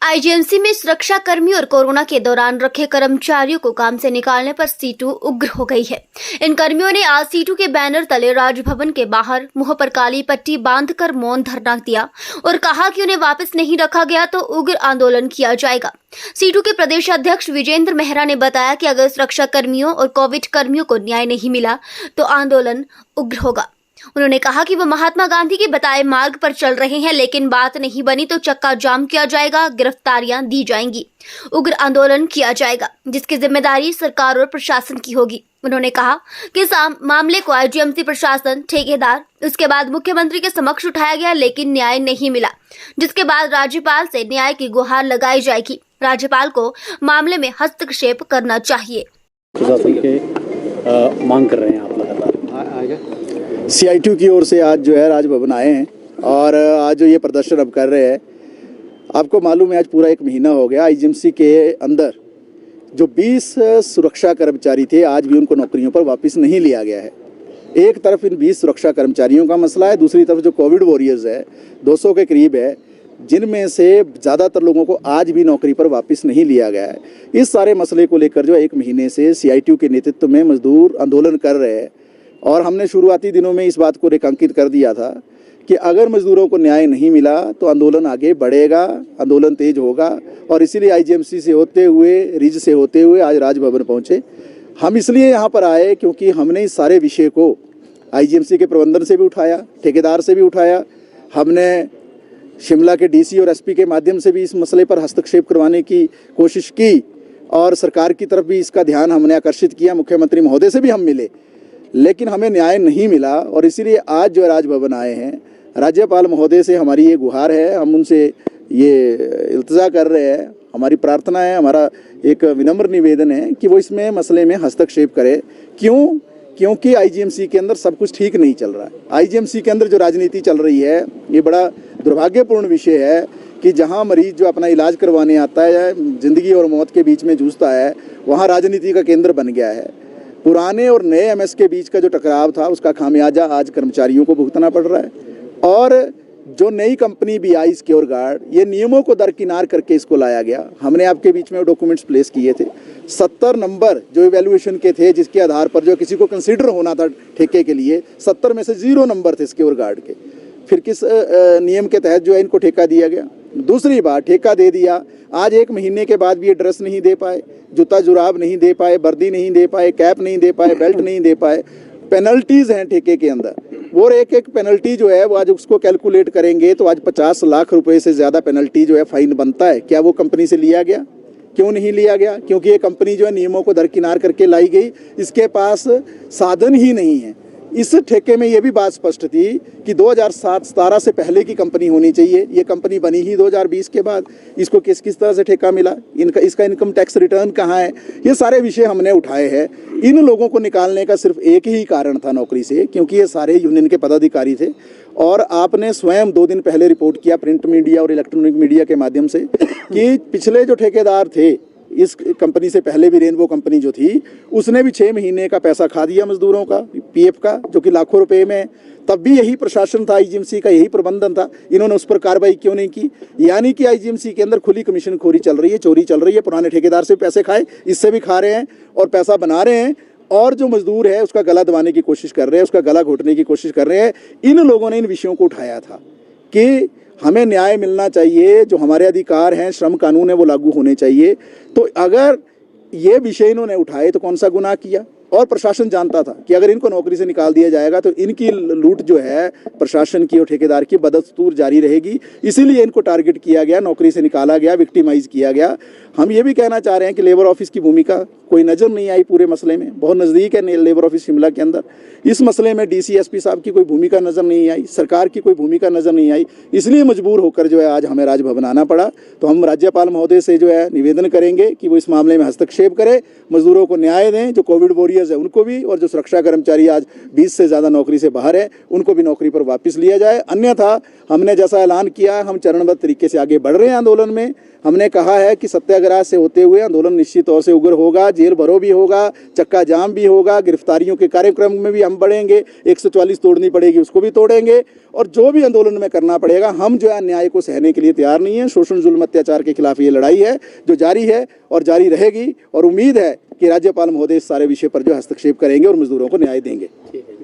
IGMC में सुरक्षा कर्मियों और कोरोना के दौरान रखे कर्मचारियों को काम से निकालने पर सीटू उग्र हो गई है। इन कर्मियों ने आज सीटू के बैनर तले राजभवन के बाहर मुंह पर काली पट्टी बांधकर मौन धरना दिया और कहा कि उन्हें वापस नहीं रखा गया तो उग्र आंदोलन किया जाएगा। सीटू के प्रदेश अध्यक्ष विजेंद्र मेहरा ने बताया कि अगर सुरक्षा कर्मियों और कोविड कर्मियों को न्याय नहीं मिला तो आंदोलन उग्र होगा। उन्होंने कहा कि वो महात्मा गांधी के बताए मार्ग पर चल रहे हैं, लेकिन बात नहीं बनी तो चक्का जाम किया जाएगा, गिरफ्तारियां दी जाएंगी, उग्र आंदोलन किया जाएगा, जिसकी जिम्मेदारी सरकार और प्रशासन की होगी। उन्होंने कहा कि इस मामले को आईजीएमसी प्रशासन, ठेकेदार, उसके बाद मुख्यमंत्री के समक्ष उठाया गया, लेकिन न्याय नहीं मिला, जिसके बाद राज्यपाल से न्याय की गुहार लगाई जाएगी। राज्यपाल को मामले में हस्तक्षेप करना चाहिए। प्रशासन के मांग कर रहे हैं आप लगातार। CITU की ओर से आज जो है राजभवन आए हैं और आज जो ये प्रदर्शन अब कर रहे हैं, आपको मालूम है आज पूरा 1 महीना हो गया आईजीएमसी के अंदर जो 20 सुरक्षा कर्मचारी थे, आज भी उनको नौकरियों पर वापस नहीं लिया गया है। एक तरफ इन 20 सुरक्षा कर्मचारियों का मसला है, दूसरी तरफ जो कोविड वॉरियर्स है 200 के करीब है, जिनमें से ज़्यादातर लोगों को आज भी नौकरी पर वापस नहीं लिया गया है। इस सारे मसले को लेकर जो 1 महीने से CITU के नेतृत्व में मजदूर आंदोलन कर रहे हैं और हमने शुरुआती दिनों में इस बात को रेखांकित कर दिया था कि अगर मजदूरों को न्याय नहीं मिला तो आंदोलन आगे बढ़ेगा, आंदोलन तेज होगा। और इसीलिए आईजीएमसी से होते हुए, रिज से होते हुए आज राजभवन पहुंचे। हम इसलिए यहाँ पर आए क्योंकि हमने इस सारे विषय को आईजीएमसी के प्रबंधन से भी उठाया, ठेकेदार से भी उठाया, हमने शिमला के DC और SP के माध्यम से भी इस मसले पर हस्तक्षेप करवाने की कोशिश की और सरकार की तरफ भी इसका ध्यान हमने आकर्षित किया। मुख्यमंत्री महोदय से भी हम मिले, लेकिन हमें न्याय नहीं मिला और इसीलिए आज जो राजभवन आए हैं। राज्यपाल महोदय से हमारी ये गुहार है, हम उनसे ये इल्तिजा कर रहे हैं, हमारी प्रार्थना है, हमारा एक विनम्र निवेदन है कि वो इसमें मसले में हस्तक्षेप करे। क्योंकि आईजीएमसी के अंदर सब कुछ ठीक नहीं चल रहा है। आईजीएमसी के अंदर जो राजनीति चल रही है, ये बड़ा दुर्भाग्यपूर्ण विषय है कि जहाँ मरीज जो अपना इलाज करवाने आता है, ज़िंदगी और मौत के बीच में जूझता है, वहाँ राजनीति का केंद्र बन गया है। पुराने और नए MS के बीच का जो टकराव था, उसका खामियाजा आज कर्मचारियों को भुगतना पड़ रहा है। और जो नई कंपनी BI सिक्योर गार्ड, ये नियमों को दरकिनार करके इसको लाया गया। हमने आपके बीच में डॉक्यूमेंट्स प्लेस किए थे। 70 नंबर जो इवैल्यूएशन के थे, जिसके आधार पर जो किसी को कंसीडर होना था ठेके के लिए, 70 में से 0 नंबर थे सिक्योर गार्ड के। फिर किस नियम के तहत जो है इनको ठेका दिया गया? दूसरी बार ठेका दे दिया, आज 1 महीने के बाद भी ये ड्रेस नहीं दे पाए, जूता जुराब नहीं दे पाए, वर्दी नहीं दे पाए, कैप नहीं दे पाए, बेल्ट नहीं दे पाए। पेनल्टीज हैं ठेके के अंदर, वो एक पेनल्टी जो है वो आज उसको कैलकुलेट करेंगे तो आज 50 लाख रुपए से ज़्यादा पेनल्टी जो है फाइन बनता है। क्या वो कंपनी से लिया गया? क्यों नहीं लिया गया? क्योंकि ये कंपनी जो है नियमों को दरकिनार करके लाई गई, इसके पास साधन ही नहीं है। इस ठेके में ये भी बात स्पष्ट थी कि 2017 से पहले की कंपनी होनी चाहिए। ये कंपनी बनी ही 2020 के बाद। इसको किस तरह से ठेका मिला? इसका इनकम टैक्स रिटर्न कहाँ है? ये सारे विषय हमने उठाए हैं। इन लोगों को निकालने का सिर्फ एक ही कारण था नौकरी से, क्योंकि ये सारे यूनियन के पदाधिकारी थे। और आपने स्वयं 2 दिन पहले रिपोर्ट किया प्रिंट मीडिया और इलेक्ट्रॉनिक मीडिया के माध्यम से कि पिछले जो ठेकेदार थे इस कंपनी से पहले भी, रेनबो कंपनी जो थी, उसने भी 6 महीने का पैसा खा दिया मजदूरों का, PF का, जो कि लाखों रुपए में। तब भी यही प्रशासन था, आईजीएमसी का यही प्रबंधन था, इन्होंने उस पर कार्रवाई क्यों नहीं की? यानी कि आईजीएमसी के अंदर खुली कमीशन खोरी चल रही है, चोरी चल रही है। पुराने ठेकेदार से पैसे खाए, इससे भी खा रहे हैं और पैसा बना रहे हैं, और जो मजदूर है उसका गला दबाने की कोशिश कर रहे हैं, उसका गला घोटने की कोशिश कर रहे हैं। इन लोगों ने इन विषयों को उठाया था कि हमें न्याय मिलना चाहिए, जो हमारे अधिकार हैं, श्रम कानून है, वो लागू होने चाहिए। तो अगर ये विषय इन्होंने उठाए तो कौन सा गुनाह किया? और प्रशासन जानता था कि अगर इनको नौकरी से निकाल दिया जाएगा तो इनकी लूट जो है प्रशासन की और ठेकेदार की बदस्तूर जारी रहेगी। इसीलिए इनको टारगेट किया गया, नौकरी से निकाला गया, विक्टिमाइज किया गया। हम ये भी कहना चाह रहे हैं कि लेबर ऑफिस की भूमिका कोई नज़र नहीं आई पूरे मसले में। बहुत नज़दीक है लेबर ऑफिस शिमला के अंदर। इस मसले में DC SP साहब की कोई भूमिका नज़र नहीं आई, सरकार की कोई भूमिका नज़र नहीं आई। इसलिए मजबूर होकर जो है आज हमें राजभवन आना पड़ा। तो हम राज्यपाल महोदय से जो है निवेदन करेंगे कि वो इस मामले में हस्तक्षेप करें, मजदूरों को न्याय दें, जो कोविड वॉरियर्स है उनको भी, और जो सुरक्षा कर्मचारी आज 20 से ज़्यादा नौकरी से बाहर है उनको भी नौकरी पर वापस लिया जाए। अन्यथा हमने जैसा ऐलान किया, हम चरणबद्ध तरीके से आगे बढ़ रहे हैं आंदोलन में। हमने कहा है कि सत्याग्रह से होते हुए आंदोलन निश्चित तौर से उग्र होगा, जेल भरो भी होगा, चक्का जाम भी होगा, गिरफ्तारियों के कार्यक्रम में भी हम बढ़ेंगे, 144 तोड़नी पड़ेगी उसको भी तोड़ेंगे, और जो भी आंदोलन में करना पड़ेगा। हम जो है अन्याय को सहने के लिए तैयार नहीं है। शोषण जुल्म अत्याचार के खिलाफ ये लड़ाई है जो जारी है और जारी रहेगी, और उम्मीद है कि राज्यपाल महोदय इस सारे विषय पर जो हस्तक्षेप करेंगे और मजदूरों को न्याय देंगे। ठीक है।